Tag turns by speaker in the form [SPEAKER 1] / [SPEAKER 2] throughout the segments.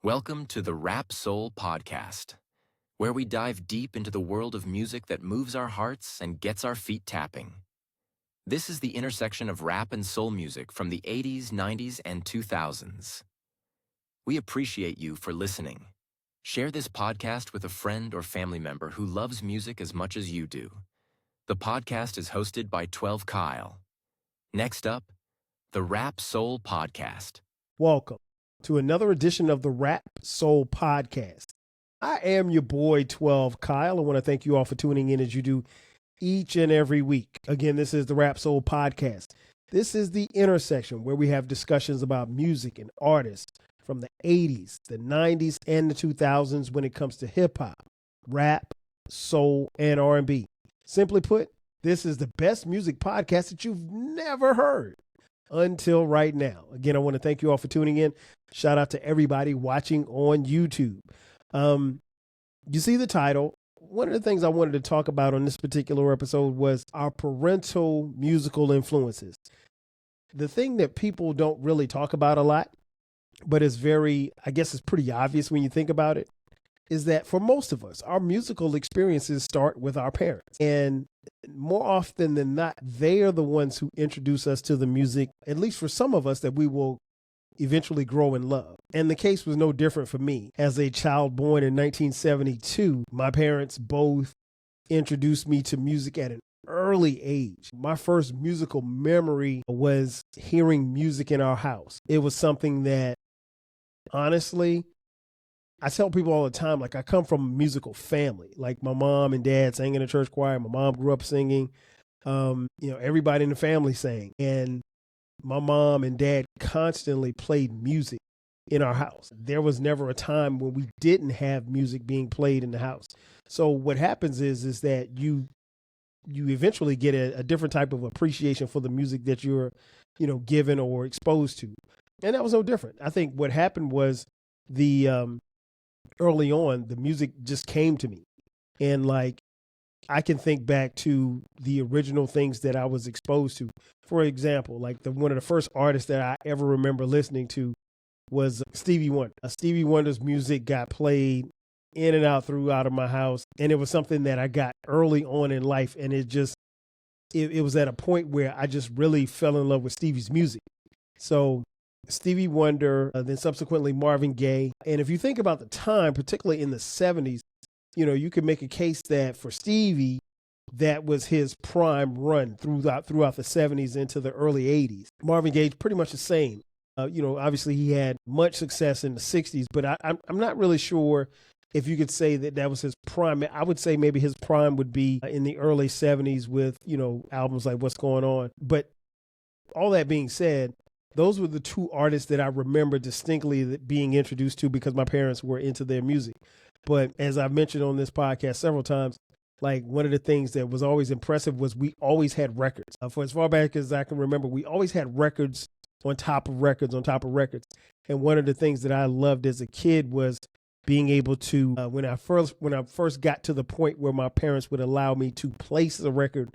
[SPEAKER 1] Welcome to the RAP Soul Podcast, where we dive deep into the world of music that moves our hearts and gets our feet tapping. This is the intersection of rap and soul music from the 80s, 90s, and 2000s. We appreciate you for listening. Share this podcast with a friend or family member who loves music as much as you do. The podcast is hosted by 12 Kyle. Next up, the RAP Soul Podcast.
[SPEAKER 2] Welcome to another edition of the RAP Soul Podcast. I am your boy 12 Kyle. I want to thank you all for tuning in as you do each and every week. Again, this is the RAP Soul Podcast. This is the intersection where we have discussions about music and artists from the 80s, the 90s, and the 2000s when it comes to hip hop, rap, soul, and R&B. Simply put, this is the best music podcast that you've never heard until right now. Again, I want to thank you all for tuning in. Shout out to everybody watching on YouTube. You see the title. One of the things I wanted to talk about on this particular episode was our parental musical influences. The thing that people don't really talk about a lot, but it's it's pretty obvious when you think about it, is that for most of us, our musical experiences start with our parents. And more often than not, they are the ones who introduce us to the music, at least for some of us, that we will eventually grow and love. And the case was no different for me. As a child born in 1972, my parents both introduced me to music at an early age. My first musical memory was hearing music in our house. It was something that, honestly, I tell people all the time, like, I come from a musical family. Like, my mom and dad sang in a church choir. My mom grew up singing. Everybody in the family sang. And my mom and dad constantly played music in our house. There was never a time when we didn't have music being played in the house. So what happens is that you eventually get a different type of appreciation for the music that you're, given or exposed to. And that was no different. I think what happened was early on, the music just came to me. And I can think back to the original things that I was exposed to. For example, one of the first artists that I ever remember listening to was Stevie Wonder. Stevie Wonder's music got played in and out throughout of my house. And it was something that I got early on in life. And it was at a point where I just really fell in love with Stevie's music. So Stevie Wonder, then subsequently Marvin Gaye. And if you think about the time, particularly in the 70s, you could make a case that for Stevie, that was his prime run throughout the 70s into the early 80s. Marvin Gaye, pretty much the same. Obviously he had much success in the 60s, but I'm not really sure if you could say that was his prime. I would say maybe his prime would be in the early 70s with, albums like What's Going On. But all that being said, those were the two artists that I remember distinctly being introduced to because my parents were into their music. But as I've mentioned on this podcast several times, one of the things that was always impressive was we always had records. For as far back as I can remember, we always had records on top of records on top of records. And one of the things that I loved as a kid was being able to, when I first got to the point where my parents would allow me to place a record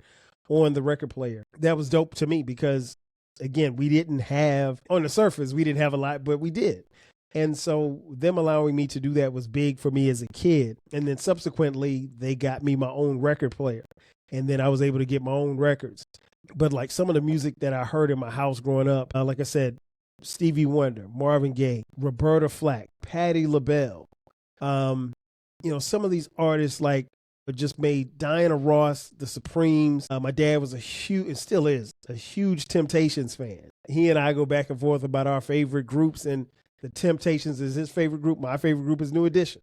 [SPEAKER 2] on the record player. That was dope to me because, again, on the surface, we didn't have a lot, but we did. And so them allowing me to do that was big for me as a kid. And then subsequently, they got me my own record player. And then I was able to get my own records. But some of the music that I heard in my house growing up, like I said, Stevie Wonder, Marvin Gaye, Roberta Flack, Patti LaBelle, some of these artists just made Diana Ross, The Supremes. My dad was and still is, a huge Temptations fan. He and I go back and forth about our favorite groups, and the Temptations is his favorite group. My favorite group is New Edition.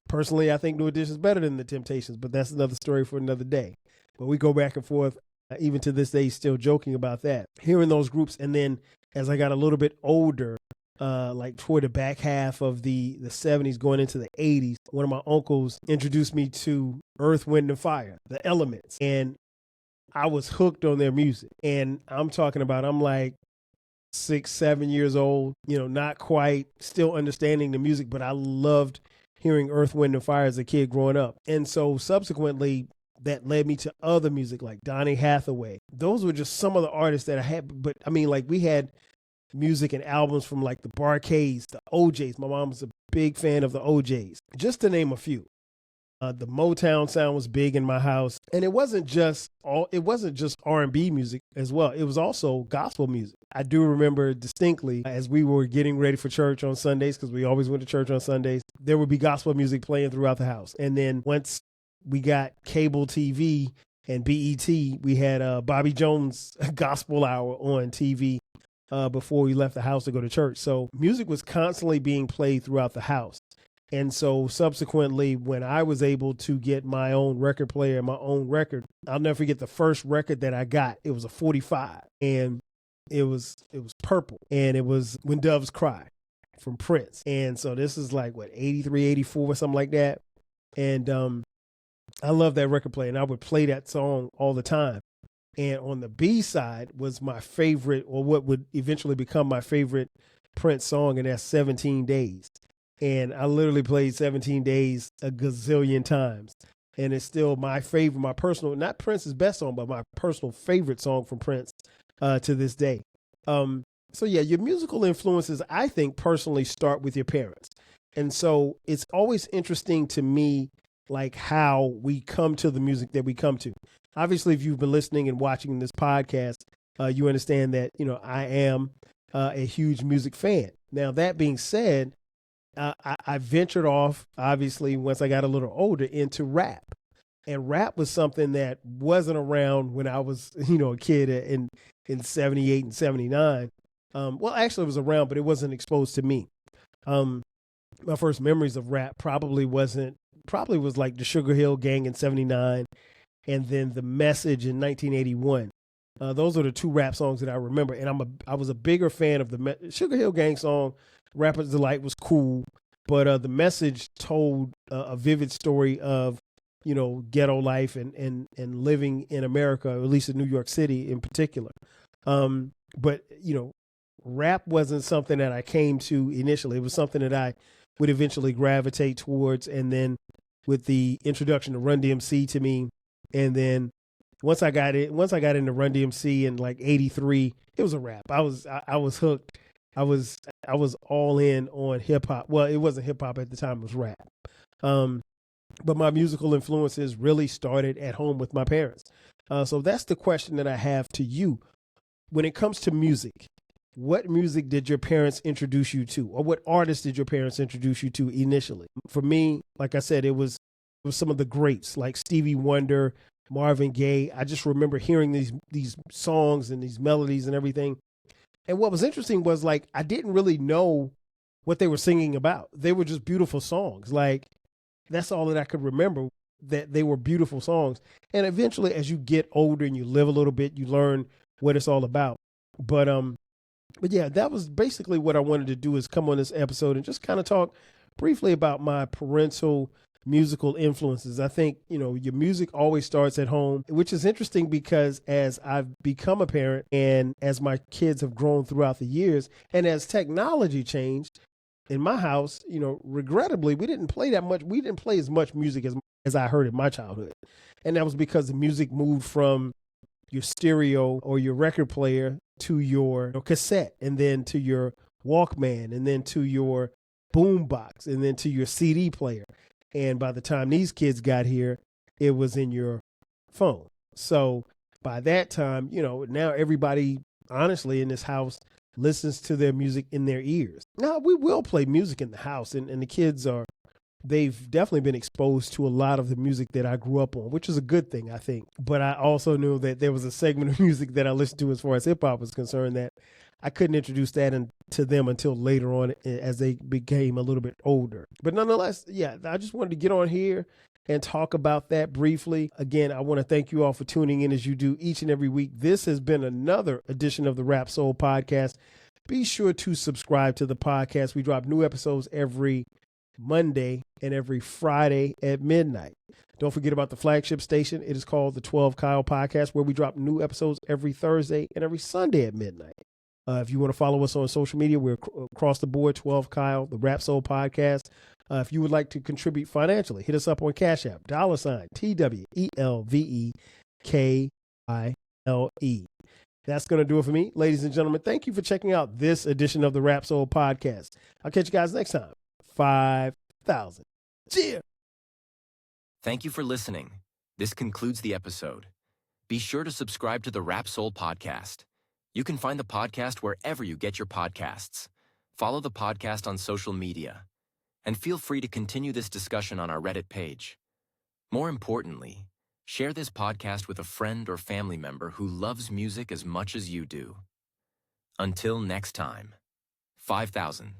[SPEAKER 2] Personally, I think New Edition is better than the Temptations, but that's another story for another day. But we go back and forth, even to this day, still joking about that. Hearing those groups, and then as I got a little bit older, toward the back half of the 70s going into the 80s, one of my uncles introduced me to Earth, Wind, and Fire, the Elements. And I was hooked on their music. And I'm talking about, I'm 6, 7 years old, not quite still understanding the music, but I loved hearing Earth, Wind, and Fire as a kid growing up. And so subsequently, that led me to other music like Donny Hathaway. Those were just some of the artists that I had. But we had music and albums from like the Barcades, the OJs. My mom was a big fan of the OJs, just to name a few. The Motown sound was big in my house, and it wasn't just R&B music as well. It was also gospel music. I do remember distinctly as we were getting ready for church on Sundays, because we always went to church on Sundays, there would be gospel music playing throughout the house. And then once we got cable TV and BET, we had Bobby Jones Gospel Hour on TV before we left the house to go to church. So music was constantly being played throughout the house. And so subsequently, when I was able to get my own record player and my own record, I'll never forget the first record that I got. It was a 45, and it was purple, and it was When Doves Cry from Prince. And so this is like, 83, 84, something like that. And I love that record player, and I would play that song all the time. And on the B side was my favorite, or what would eventually become my favorite Prince song, and that's 17 Days. And I literally played 17 Days a gazillion times. And it's still my favorite, my personal, not Prince's best song, but my personal favorite song from Prince to this day. So yeah, your musical influences, I think, personally start with your parents. And so it's always interesting to me, like how we come to the music that we come to. Obviously, if you've been listening and watching this podcast, you understand that, I am a huge music fan. Now, that being said, I ventured off, obviously, once I got a little older, into rap. And rap was something that wasn't around when I was, a kid in 78 and 79. Well, actually, it was around, but it wasn't exposed to me. My first memories of rap probably was like the Sugar Hill Gang in 79, and then The Message in 1981. Those are the two rap songs that I remember. And I was a bigger fan of the Sugar Hill Gang song. Rapper's Delight was cool, but The Message told a vivid story of, ghetto life and living in America, or at least in New York City in particular. But rap wasn't something that I came to initially. It was something that I would eventually gravitate towards. And then with the introduction of Run DMC to me, and then once I got into Run DMC in like 83, it was a rap. I was hooked. I was all in on hip hop. Well, it wasn't hip hop at the time, it was rap. But my musical influences really started at home with my parents. So that's the question that I have to you. When it comes to music, what music did your parents introduce you to? Or what artists did your parents introduce you to initially? For me, like I said, it was some of the greats like Stevie Wonder, Marvin Gaye. I just remember hearing these songs and these melodies and everything. And what was interesting was, like, I didn't really know what they were singing about. They were just beautiful songs. Like, that's all that I could remember, that they were beautiful songs. And eventually, as you get older and you live a little bit, you learn what it's all about. But yeah, that was basically what I wanted to do, is come on this episode and just kind of talk briefly about my parental musical influences. I think, your music always starts at home, which is interesting because as I've become a parent and as my kids have grown throughout the years, and as technology changed in my house, regrettably, we didn't play that much. We didn't play as much music as I heard in my childhood. And that was because the music moved from your stereo or your record player to your cassette, and then to your Walkman, and then to your boombox, and then to your CD player. And by the time these kids got here, it was in your phone. So by that time, now everybody, honestly, in this house listens to their music in their ears. Now, we will play music in the house, and the kids they've definitely been exposed to a lot of the music that I grew up on, which is a good thing, I think. But I also knew that there was a segment of music that I listened to as far as hip hop was concerned that I couldn't introduce that to them until later on, as they became a little bit older. But nonetheless, yeah, I just wanted to get on here and talk about that briefly. Again, I want to thank you all for tuning in as you do each and every week. This has been another edition of the Rap Soul Podcast. Be sure to subscribe to the podcast. We drop new episodes every Monday and every Friday at midnight. Don't forget about the flagship station. It is called the 12 Kyle Podcast, where we drop new episodes every Thursday and every Sunday at midnight. If you want to follow us on social media, we're across the board, 12 Kyle, the Rap Soul Podcast. If you would like to contribute financially, hit us up on Cash App, $TWELVEKILE. That's going to do it for me. Ladies and gentlemen, thank you for checking out this edition of the Rap Soul Podcast. I'll catch you guys next time. 5,000. Cheers.
[SPEAKER 1] Thank you for listening. This concludes the episode. Be sure to subscribe to the Rap Soul Podcast. You can find the podcast wherever you get your podcasts. Follow the podcast on social media. And feel free to continue this discussion on our Reddit page. More importantly, share this podcast with a friend or family member who loves music as much as you do. Until next time, 5,000.